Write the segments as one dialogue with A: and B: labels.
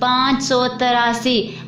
A: 583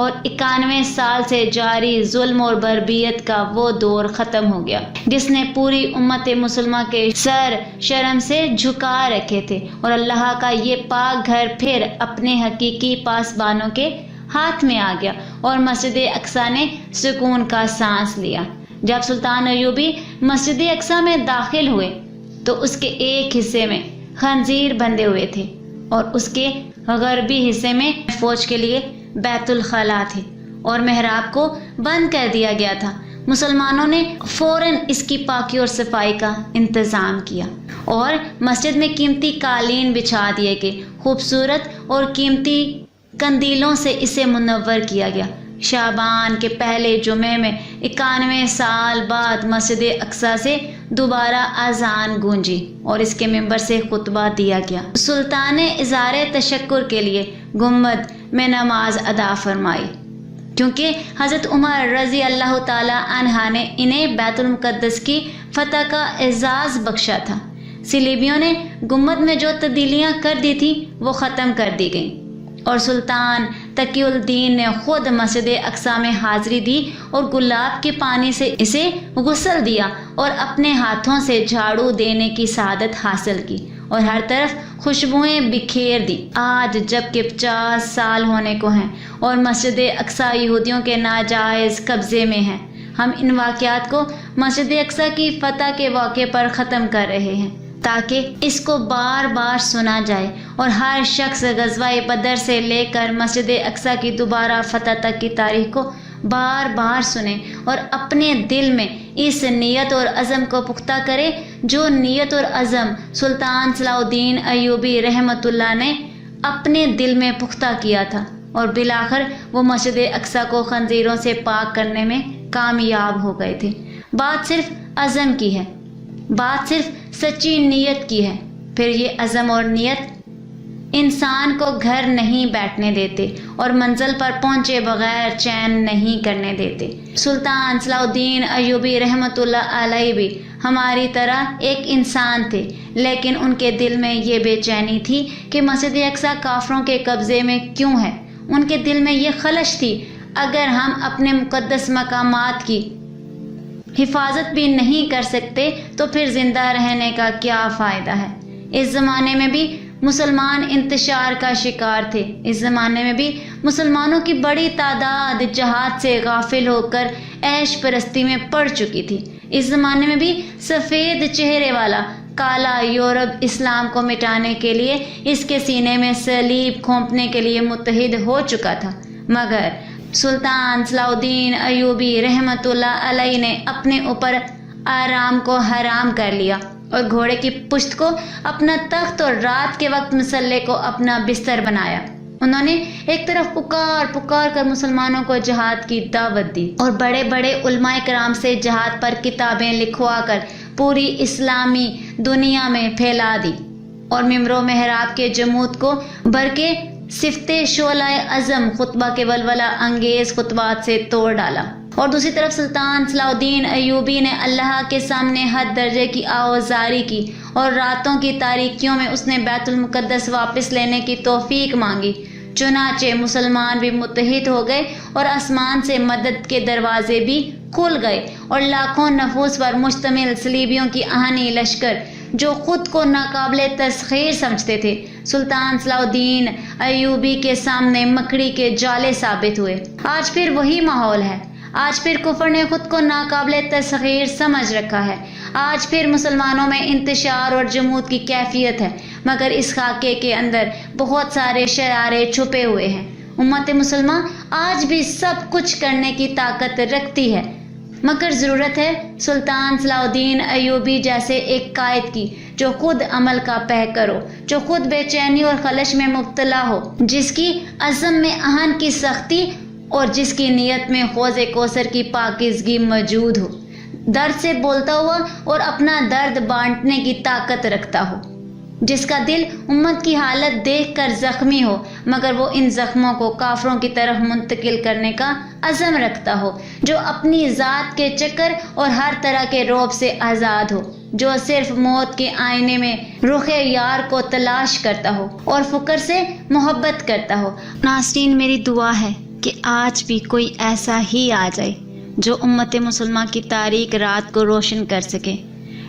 A: اور 91 سال سے جاری ظلم اور بربریت کا وہ دور ختم ہو گیا جس نے پوری امت مسلمہ کے سر شرم سے جھکا رکھے تھے، اور اللہ کا یہ پاک گھر پھر اپنے حقیقی پاسبانوں کے ہاتھ میں آ گیا اور مسجد اقصیٰ نے سکون کا سانس لیا۔ جب سلطان ایوبی مسجد اقصیٰ میں داخل ہوئے تو اس کے ایک حصے میں خنزیر بندھے ہوئے تھے اور اس کے غربی حصے میں فوج کے لیے بیت الخلاء تھے اور محراب کو بند کر دیا گیا تھا۔ مسلمانوں نے فوراً اس کی پاکی اور صفائی کا انتظام کیا اور مسجد میں قیمتی قالین بچھا دیے گئے، خوبصورت اور قیمتی قندیلوں سے اسے منور کیا گیا۔ شعبان کے پہلے جمعے میں 91 سال بعد مسجد اقصیٰ سے دوبارہ اذان گونجی اور اس کے ممبر سے خطبہ دیا گیا۔ سلطان نے اظہار تشکر کے لیے گنبد میں نماز ادا فرمائی کیونکہ حضرت عمر رضی اللہ تعالی عنہ نے انہیں بیت المقدس کی فتح کا اعزاز بخشا تھا۔ صلیبیوں نے گنبد میں جو تبدیلیاں کر دی تھی وہ ختم کر دی گئیں اور سلطان تقی الدین نے خود مسجد اقصیٰ میں حاضری دی اور گلاب کے پانی سے اسے غسل دیا اور اپنے ہاتھوں سے جھاڑو دینے کی سعادت حاصل کی اور ہر طرف خوشبوئیں بکھیر دی۔ آج جب کہ 50 سال ہونے کو ہیں اور مسجد اقصیٰ یہودیوں کے ناجائز قبضے میں ہے، ہم ان واقعات کو مسجد اقصیٰ کی فتح کے واقعے پر ختم کر رہے ہیں تاکہ اس کو بار بار سنا جائے اور ہر شخص غزوہ بدر سے لے کر مسجد اقصیٰ کی دوبارہ فتح تک کی تاریخ کو بار بار سنے اور اپنے دل میں اس نیت اور عزم کو پختہ کرے جو نیت اور عزم سلطان صلاح الدین ایوبی رحمۃ اللہ نے اپنے دل میں پختہ کیا تھا اور بالآخر وہ مسجد اقصیٰ کو خنزیروں سے پاک کرنے میں کامیاب ہو گئے تھے۔ بات صرف عزم کی ہے، بات صرف سچی نیت کی ہے، پھر یہ عزم اور نیت انسان کو گھر نہیں بیٹھنے دیتے اور منزل پر پہنچے بغیر چین نہیں کرنے دیتے۔ سلطان صلاح الدین ایوبی رحمۃ اللہ علیہ بھی ہماری طرح ایک انسان تھے، لیکن ان کے دل میں یہ بے چینی تھی کہ مسجد اقصیٰ کافروں کے قبضے میں کیوں ہے۔ ان کے دل میں یہ خلش تھی، اگر ہم اپنے مقدس مقامات کی حفاظت بھی نہیں کر سکتے تو پھر زندہ رہنے کا کیا فائدہ ہے۔ اس زمانے میں بھی مسلمان انتشار کا شکار تھے، اس زمانے میں بھی مسلمانوں کی بڑی تعداد جہاد سے غافل ہو کر عیش پرستی میں پڑ چکی تھی۔ اس زمانے میں بھی سفید چہرے والا کالا یورپ اسلام کو مٹانے کے لیے اس کے سینے میں صلیب کھونپنے کے لیے متحد ہو چکا تھا، مگر سلطان صلاح الدین ایوبی رحمۃ اللہ علیہ نے اپنے اوپر آرام کو حرام کر لیا اور گھوڑے کی پشت کو اپنا تخت اور رات کے وقت مسلح کو اپنا بستر بنایا۔ انہوں نے ایک طرف پکار کر مسلمانوں کو جہاد کی دعوت دی اور بڑے بڑے علماء کرام سے جہاد پر کتابیں لکھوا کر پوری اسلامی دنیا میں پھیلا دی اور ممبر و محراب کے جمود کو برکے صفت شعلہ عزم خطبہ کے ولولہ انگیز خطبات سے توڑ ڈالا، اور دوسری طرف سلطان صلاح الدین ایوبی نے اللہ کے سامنے حد درجے کی آوازاری کی اور راتوں کی تاریکیوں میں اس نے بیت المقدس واپس لینے کی توفیق مانگی۔ چنانچہ مسلمان بھی متحد ہو گئے اور آسمان سے مدد کے دروازے بھی کھل گئے اور لاکھوں نفوس پر مشتمل صلیبیوں کی آہنی لشکر جو خود کو ناقابل تسخیر سمجھتے تھے، سلطان صلاح الدین ایوبی کے سامنے مکڑی کے جالے ثابت ہوئے۔ آج پھر وہی ماحول ہے، آج پھر کفر نے خود کو ناقابل تسخیر سمجھ رکھا ہے، آج پھر مسلمانوں میں انتشار اور جمود کی کیفیت ہے، مگر اس خاکے کے اندر بہت سارے شرارے چھپے ہوئے ہیں۔ امت مسلمہ آج بھی سب کچھ کرنے کی طاقت رکھتی ہے، مگر ضرورت ہے سلطان صلاح الدین ایوبی جیسے ایک قائد کی جو خود عمل کا پیکر ہو، جو خود بے چینی اور خلش میں مبتلا ہو، جس کی عزم میں آہن کی سختی اور جس کی نیت میں حوض کوثر کی پاکیزگی موجود ہو، درد سے بولتا ہوا اور اپنا درد بانٹنے کی طاقت رکھتا ہو، جس کا دل امت کی حالت دیکھ کر زخمی ہو مگر وہ ان زخموں کو کافروں کی طرف منتقل کرنے کا عزم رکھتا ہو، جو اپنی ذات کے چکر اور ہر طرح کے رعب سے آزاد ہو، جو صرف موت کے آئینے میں رخ یار کو تلاش کرتا ہو اور فقر سے محبت کرتا ہو۔ ناظرین، میری دعا ہے کہ آج بھی کوئی ایسا ہی آ جائے جو امت مسلمہ کی تاریک رات کو روشن کر سکے،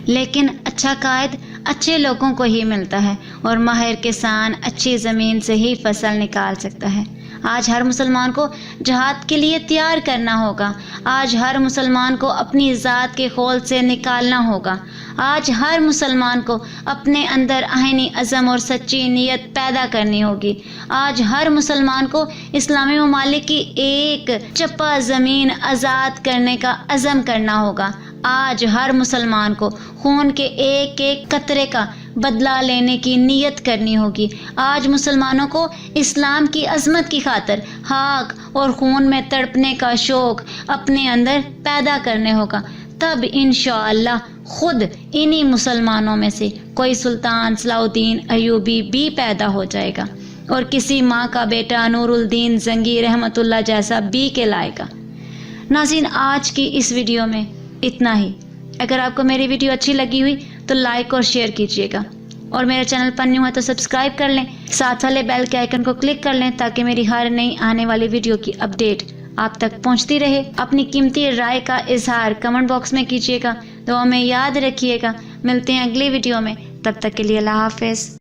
A: لیکن اچھا قائد اچھے لوگوں کو ہی ملتا ہے اور ماہر کسان اچھی زمین سے ہی فصل نکال سکتا ہے۔ آج ہر مسلمان کو جہاد کے لیے تیار کرنا ہوگا، آج ہر مسلمان کو اپنی ذات کے خول سے نکالنا ہوگا، آج ہر مسلمان کو اپنے اندر آئینی عزم اور سچی نیت پیدا کرنی ہوگی، آج ہر مسلمان کو اسلامی ممالک کی ایک چپا زمین آزاد کرنے کا عزم کرنا ہوگا، آج ہر مسلمان کو خون کے ایک ایک قطرے کا بدلہ لینے کی نیت کرنی ہوگی، آج مسلمانوں کو اسلام کی عظمت کی خاطر خاک اور خون میں تڑپنے کا شوق اپنے اندر پیدا کرنے ہوگا۔ تب انشاءاللہ خود انہی مسلمانوں میں سے کوئی سلطان صلاح الدین ایوبی بھی پیدا ہو جائے گا اور کسی ماں کا بیٹا نور الدین زنگی رحمۃ اللہ جیسا بھی کہلائے گا۔ ناظرین، آج کی اس ویڈیو میں اتنا ہی۔ اگر آپ کو میری ویڈیو اچھی لگی ہوئی تو لائک اور شیئر کیجیے گا، اور میرے چینل پر نیو ہے تو سبسکرائب کر لیں، ساتھ والے بیل کے آئیکن کو کلک کر لیں تاکہ میری ہر نئی آنے والی ویڈیو کی اپڈیٹ آپ تک پہنچتی رہے۔ اپنی قیمتی رائے کا اظہار کمنٹ باکس میں کیجیے گا، دعا میں یاد رکھیے گا۔ ملتے ہیں اگلی ویڈیو میں، تب تک کے لیے اللہ حافظ۔